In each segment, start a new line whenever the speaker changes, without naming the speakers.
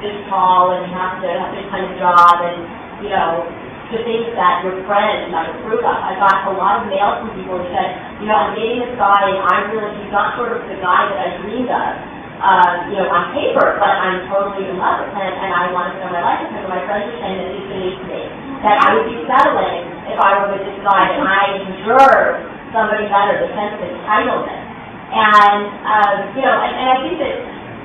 this tall and you have to have this kind of job and, you know, to think that your friends might approve of. I got a lot of mail from people who said, you know, I'm dating this guy and he's not sort of the guy that I dreamed of, you know, on paper, but I'm totally in love with him and I want to spend my life with him. And my friends are saying that he's beneath me, that I would be settling if I were with this guy and I deserve somebody better, the sense of entitlement. And, you know, and I think that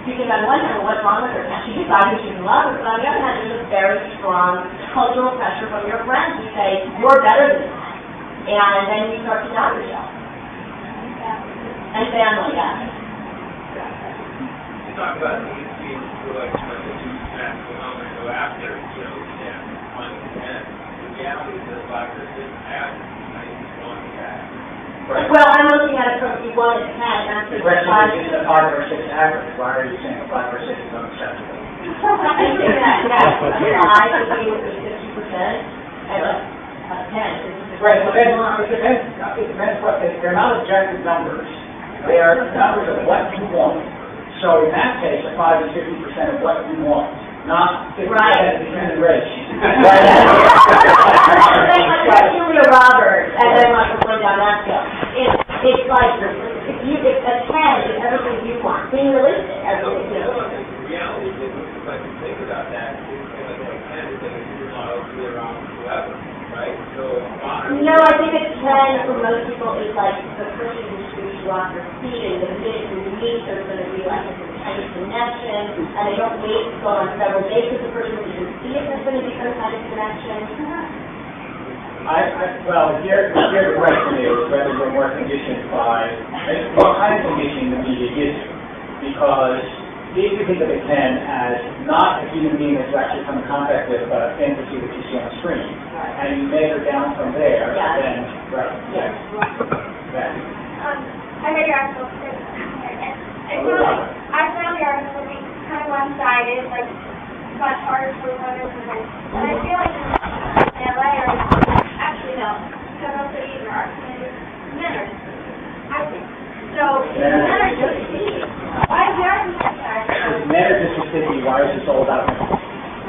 you think on one hand, what's wrong with her? She decided she's in love with her, but on the other hand, there's a very strong cultural pressure from your friends who say, you're better than that. And then you start to doubt yourself. And family, yeah.
You talk about these being like the two steps going on and go after, you know, and 1 to 10. The reality is that 5 or 6 have 91 that.
Right. Well, I'm looking at it from 1 to 10. That's
the question is a 5 or 6 average. Why are you saying a 5 or 6 is unacceptable?
I think that, yes, a 5 would be 50%, and a 10 is
right, it depends what they're not objective numbers. They are numbers of what you want. So in that case, a 5 is 50% of what you want, not 50% of the human race.
Like Julia Roberts, and then like going down that scale. It's like if a 10 is everything you want. Being realistic, everything you want.
The reality is, if I can think about that, it's like 10 is like you're not over around whoever, right? So
no, I think a 10 for most people is like the person who shoots you off your feet, and the minute you meet, there's going to be like a kind of connection, and they don't wait to go on several dates with the person who can see if there's going to be some kind of connection.
Well, here the question is whether we're more conditioned by what kind of conditioning the media gives you. Because if you think of a 10 as not a human being that you actually come in contact with, but a fantasy that you see on the screen, and you measure down from there, then, right.
Yes.
I read your article, I found the article being kind of one-sided, like, much harder for women than men. And I feel like in LA, or actually no, because I'm so either are men are, I think. So, men are just sticky. Why is there
men are just sticky, why is this all about men?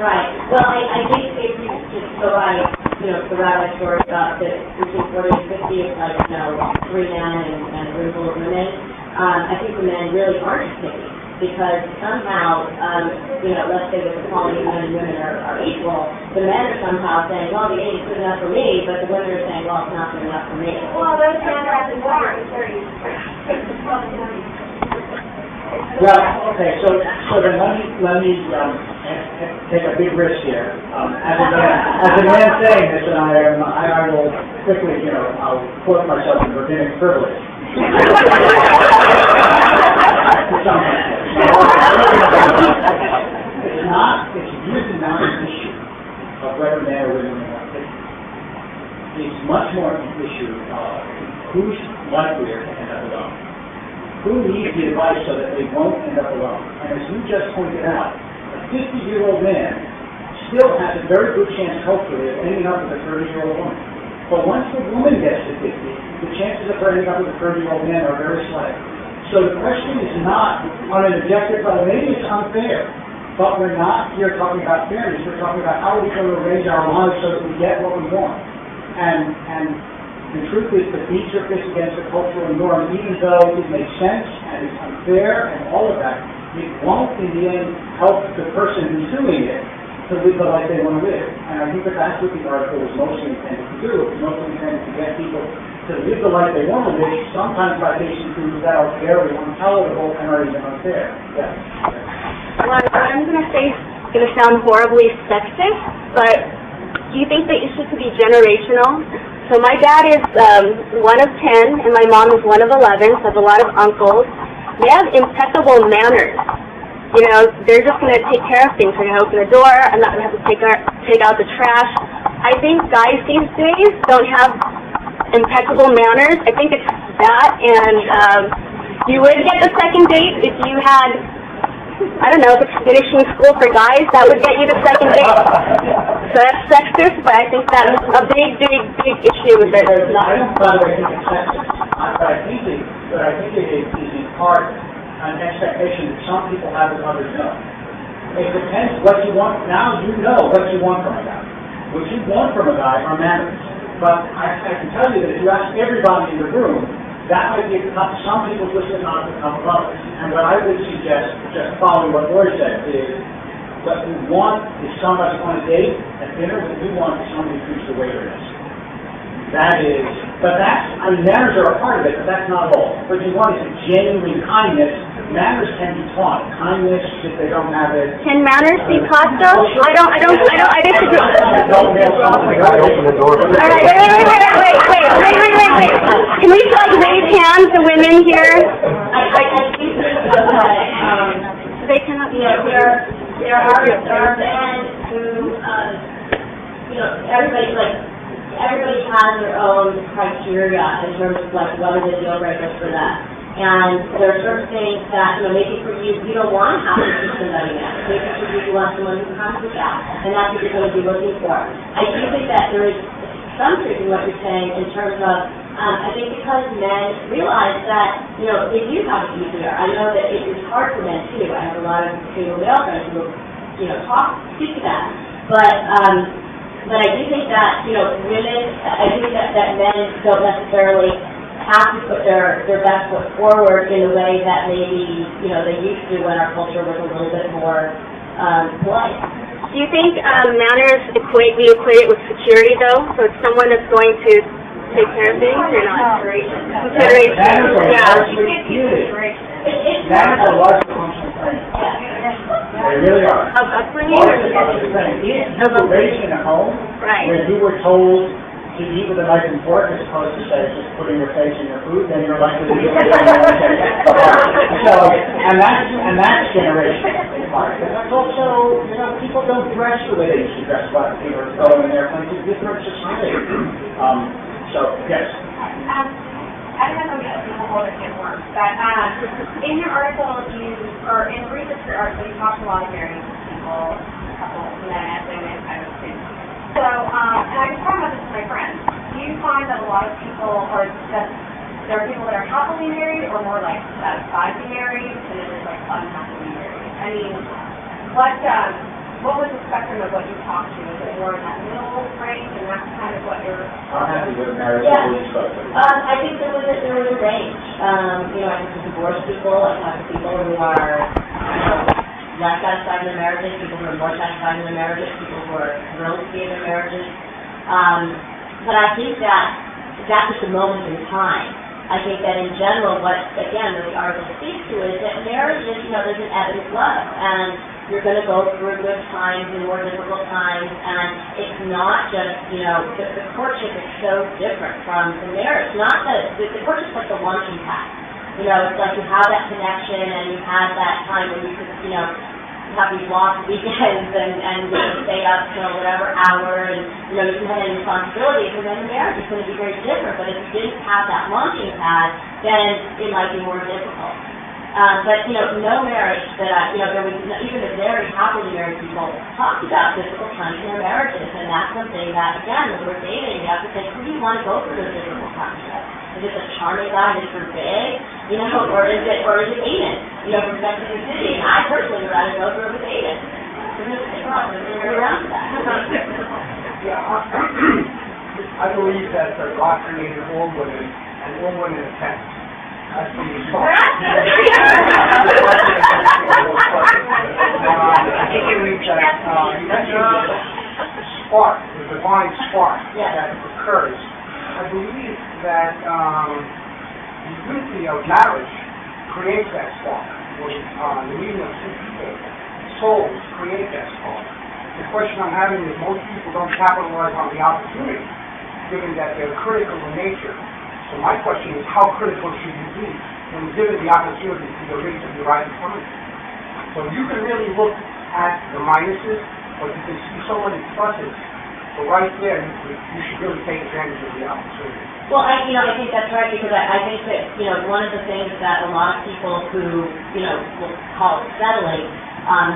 Right. Well, I think if you just go by, you know, the rabbi story about that between 40 and 50 is like, you know, 3 men and a room full of women, I think the men really aren't sticky. Because somehow, you know, let's say that the quality of men and women are equal, the men are somehow saying, well, the 8 is good enough for me, but the women are saying, well, it's not good enough for me.
Well, those men are at the bar.
Well, okay, so then let me take a big risk here. As a man saying this, and I will quickly, you know, I'll quote myself in rabbinic privilege. It's really not an issue of whether men or women are fit. It's much more an issue of who's likelier to end up alone. Who needs the advice so that they won't end up alone? And as you just pointed out, a 50-year-old man still has a very good chance, hopefully, of ending up with a 30-year-old woman. But once the woman gets to 50, the chances of her ending up with a 30-year-old man are very slight. So the question is not on an objective level. Maybe it's unfair, but we're not here talking about fairness. We're talking about how are we going to arrange our lives so that we get what we want. And the truth is to beat your fist against the cultural norm, even though it makes sense and it's unfair and all of that, it won't in the end help the person who's doing it to live the life they want to live. And I think that that's what the article was mostly intended to do. It was mostly intended to get people to live the life they want to live, sometimes by facing foods that are very unpalatable and are even unfair. Yes.
Well, I'm going to say it's going to sound horribly sexist, but do you think the issue could be generational? So my dad is 1 of 10, and my mom is 1 of 11, so I have a lot of uncles. They have impeccable manners. You know, they're just going to take care of things. They're going to open the door. I'm not going to have to take out the trash. I think guys these days don't have impeccable manners. I think it's that, and you would get the second date if you had, I don't know, if it's finishing school for guys, that would get you the second date. So that's sexist, but I think that's a big issue with it.
I don't, by the way, think it's sexist. But I think it is in part an expectation that some people have that others don't. It depends what you want. Now you know what you want from a guy. What you want from a guy are manners. But I can tell you that if you ask everybody in the room, that might be some people's list is not the top of others. And what I would suggest, just following what Roy said, is what we want is somebody on a date at dinner. What we want is somebody who treats the waiter nice. That is, but that's, I mean, manners are a part of it, but that's not all. What you want is a genuine kindness. Manners can be taught. Kindness, if they don't have it.
Can manners be taught though? I disagree.
I open the door.
All right, wait. Can we like raise hands, the women here?
I think that,
They cannot be.
there are men who, everybody has their own criteria in terms of like what are the deal breakers for that. And there are certain things that, maybe for you don't want to have to teach somebody that. Maybe for you want someone who comes with that. And that's what you're going to be looking for. I do think that there is some truth in what you're saying in terms of, I think because men realize that, they do have it easier. I know that it is hard for men too. I have a lot of single male friends who will, speak to that. But I do think that, women, I think that men don't necessarily have to put their best foot forward in a way that maybe, they used to when our culture was a little bit more polite.
Do you think manners we equate it with security though? So it's someone that's going to take care of things or not? Consideration.
Manners are largely community. Manners are largely functional things. They really are.
Of upbringing?
If you were raised in a home where you were told to eat with a knife and fork as opposed to, say, just putting your face in your food, then you're likely to be able to So, and that's generational. And that's also, people don't dress the way they used to dress about people are going in airplanes. It's a different society. So, yes.
I don't know if people hold it can work, but in your article, or in research for your article, you talked to a lot of married people, couples, men, women, kind of thing. So, and I was talking about this with my friends. Do you find that a lot of people are just, there are people that are happily married or more like satisfied to be married, and then there's like unhappily married? I mean, what was the spectrum of what you talked to? Is it more in that middle range, and that's kind of what you're...
I'm happy with marriage.
Yeah. I think there was a range. I think for divorced people, I talk to people who are, less satisfied in their marriages, people who are more satisfied in their marriages, people who are thrilled to be in their marriages. But I think that's just a moment in time. I think that in general, what the article speaks to is that marriage is, there's an ebb and flow, and you're going to go through good times and more difficult times, and it's not just, the courtship is so different from the marriage. Not that, the courtship's like the launching pad. It's like you have that connection and you have that time when you could, have these lost weekends and stay up till whatever hour and, you can have any responsibilities, and then the marriage is going to be very different. But if you didn't have that launching pad, then it might be more difficult. But, no marriage that, there was, even the very happily married people talked about difficult times in their marriages, and that's something that, again, when we're dating, you have to think, who do you want to go through those difficult times with? Is it the charming guy Mr. Big, or is it Aiden, from Sex and the City? And I personally would rather go through it with Aiden. We're around to that.
I believe that God created all women and all women are 10. That's from the start. I think it means that the spark, the divine spark that occurs. I believe that the unity of marriage creates that spark. The meeting of two people, souls create that spark. The question I'm having is most people don't capitalize on the opportunity, given that they're critical in nature. So my question is, how critical should you be when given the opportunity to the reach of the right in front of you? So you can really look at the minuses, but you can see so many pluses. So right there, you should really take advantage of the opportunity.
Well, I think that's right, because I think that, one of the things that a lot of people who, will call it settling,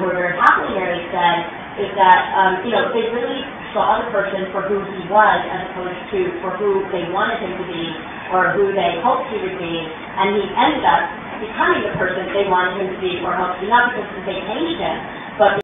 who are very happily married said, is that, they really saw the person for who he was as opposed to for who they wanted him to be or who they hoped he would be, and he ended up becoming the person they wanted him to be or hoped to be, not because they changed him, but